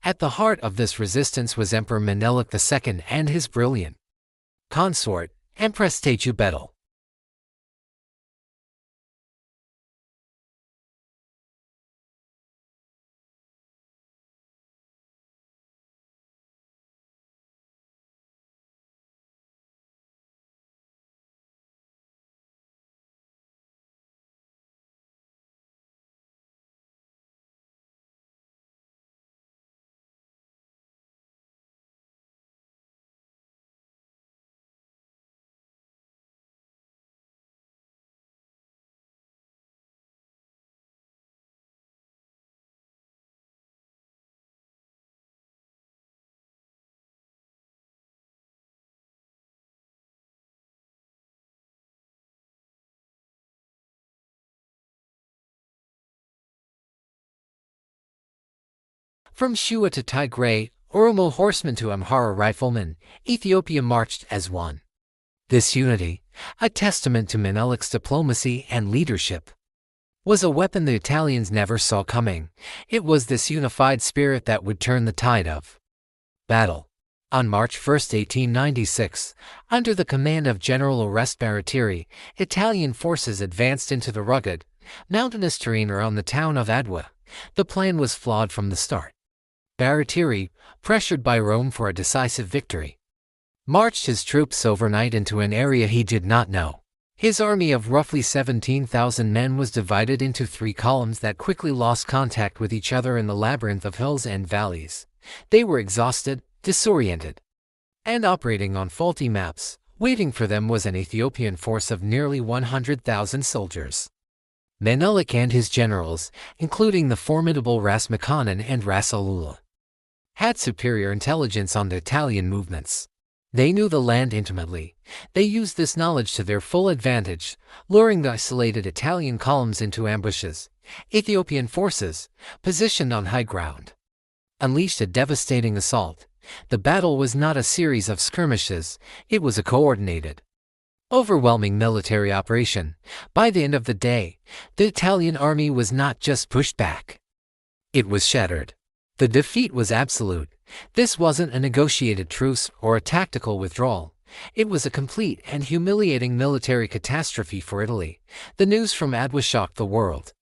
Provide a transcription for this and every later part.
At the heart of this resistance was Emperor Menelik II and his brilliant consort, Empress Ethiopia. From Shua to Tigray, Oromo horsemen to Amhara riflemen, Ethiopia marched as one. This unity, a testament to Menelik's diplomacy and leadership, was a weapon the Italians never saw coming. It was this unified spirit that would turn the tide of battle. On March 1, 1896, under the command of General Oreste Baratieri, Italian forces advanced into the rugged, mountainous terrain around the town of Adwa. The plan was flawed from the start. Baratieri, pressured by Rome for a decisive victory, marched his troops overnight into an area he did not know. His army of roughly 17,000 men was divided into three columns that quickly lost contact with each other in the labyrinth of hills and valleys. They were exhausted, disoriented, and operating on faulty maps. Waiting for them was an Ethiopian force of nearly 100,000 soldiers. Menelik and his generals, including the formidable Ras Mikonnen and Ras Alula, had superior intelligence on the Italian movements. They knew the land intimately. They used this knowledge to their full advantage, luring the isolated Italian columns into ambushes. Ethiopian forces, positioned on high ground, unleashed a devastating assault. The battle was not a series of skirmishes, it was a coordinated, overwhelming military operation. By the end of the day, the Italian army was not just pushed back, it was shattered. The defeat was absolute. This wasn't a negotiated truce or a tactical withdrawal. It was a complete and humiliating military catastrophe for Italy. The news from Adwa shocked the world.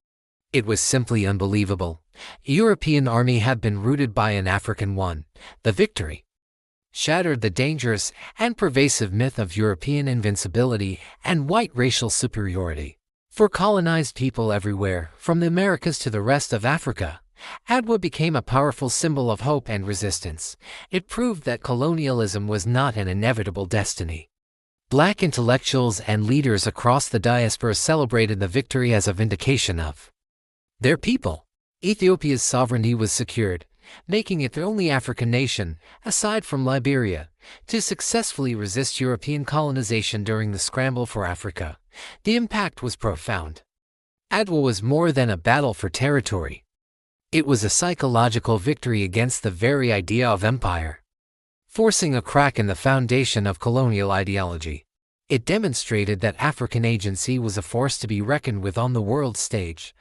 It was simply unbelievable. A European army had been routed by an African one. The victory shattered the dangerous and pervasive myth of European invincibility and white racial superiority. For colonized people everywhere, from the Americas to the rest of Africa, Adwa became a powerful symbol of hope and resistance. It proved that colonialism was not an inevitable destiny. Black intellectuals and leaders across the diaspora celebrated the victory as a vindication of their people. Ethiopia's sovereignty was secured, making it the only African nation, aside from Liberia, to successfully resist European colonization during the scramble for Africa. The impact was profound. Adwa was more than a battle for territory. It was a psychological victory against the very idea of empire, forcing a crack in the foundation of colonial ideology. It demonstrated that African agency was a force to be reckoned with on the world stage.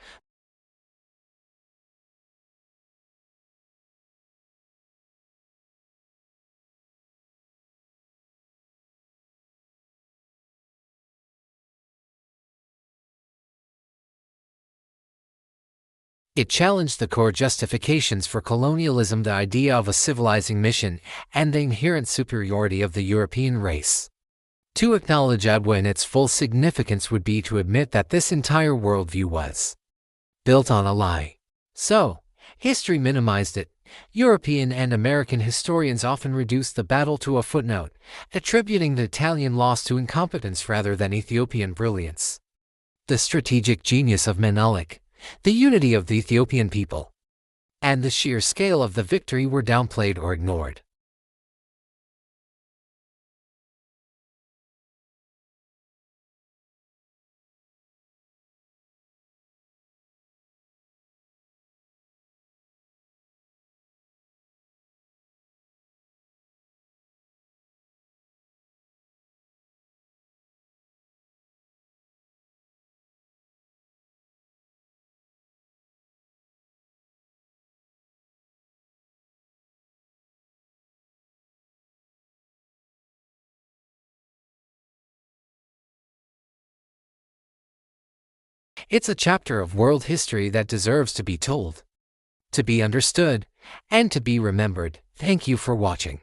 It challenged the core justifications for colonialism, the idea of a civilizing mission, and the inherent superiority of the European race. To acknowledge Adwa in its full significance would be to admit that this entire worldview was built on a lie. So, history minimized it. European and American historians often reduced the battle to a footnote, attributing the Italian loss to incompetence rather than Ethiopian brilliance. The strategic genius of Menelik, the unity of the Ethiopian people, and the sheer scale of the victory were downplayed or ignored. It's a chapter of world history that deserves to be told, to be understood, and to be remembered. Thank you for watching.